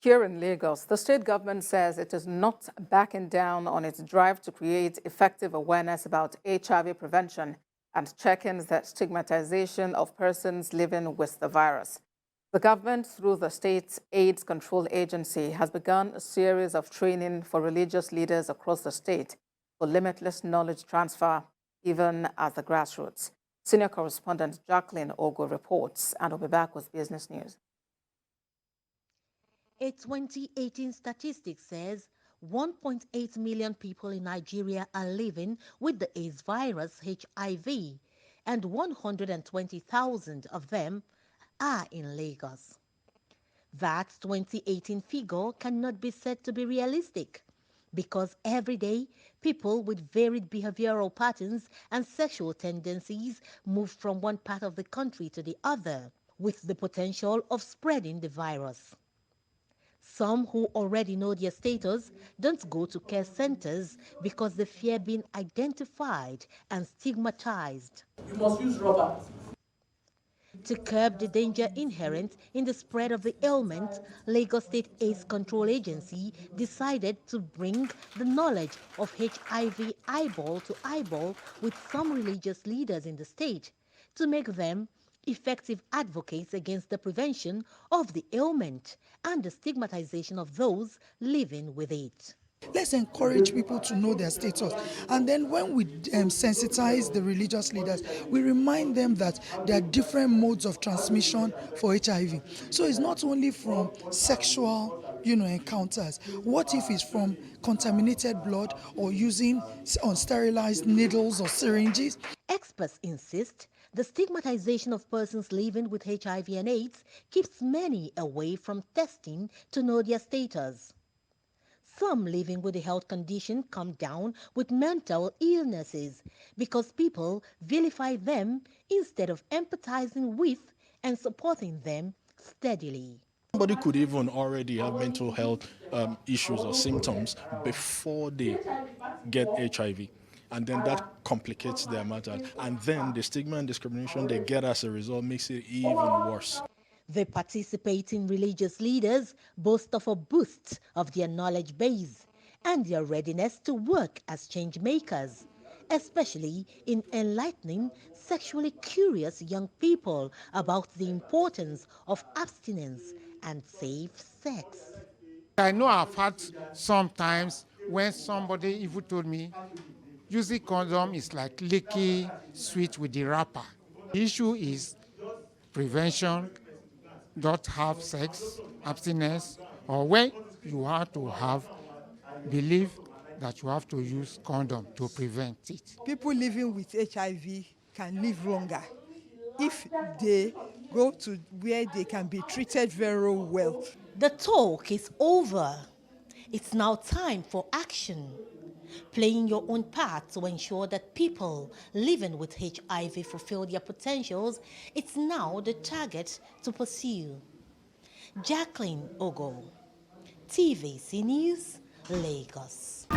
Here in Lagos, the state government says it is not backing down on its drive to create effective awareness about HIV prevention and checking the stigmatization of persons living with the virus. The government, through the state's AIDS Control Agency, has begun a series of training for religious leaders across the state for limitless knowledge transfer, even at the grassroots. Senior correspondent Jacqueline Ogo reports, and will be back with business news. A 2018 statistic says 1.8 million people in Nigeria are living with the AIDS virus HIV, and 120,000 of them are in Lagos. That 2018 figure cannot be said to be realistic because every day people with varied behavioral patterns and sexual tendencies move from one part of the country to the other with the potential of spreading the virus. Some who already know their status don't go to care centers because they fear being identified and stigmatized. You must use rubber. To curb the danger inherent in the spread of the ailment, Lagos State AIDS Control Agency decided to bring the knowledge of HIV eyeball to eyeball with some religious leaders in the state to make them effective advocates against the prevention of the ailment and the stigmatization of those living with it. Let's encourage people to know their status. And then when we sensitize the religious leaders, we remind them that there are different modes of transmission for HIV. So it's not only from sexual encounters. What if it's from contaminated blood or using unsterilized needles or syringes? Experts insist the stigmatization of persons living with HIV and AIDS keeps many away from testing to know their status. Some living with a health condition come down with mental illnesses because people vilify them instead of empathizing with and supporting them steadily. Somebody could even already have mental health issues or symptoms before they get HIV. And then that complicates their matter. And then the stigma and discrimination they get as a result makes it even worse. The participating religious leaders boast of a boost of their knowledge base and their readiness to work as change makers, especially in enlightening sexually curious young people about the importance of abstinence and safe sex. I know I've had sometimes when somebody even told me using condom is like licking sweet with the wrapper. The issue is prevention, don't have sex, abstinence, or when you have to believe that you have to use condom to prevent it. People living with HIV can live longer if they go to where they can be treated very well. The talk is over. It's now time for action. Playing your own part to ensure that people living with HIV fulfill their potentials, it's now the target to pursue. Jacqueline Ogo, TVC News, Lagos.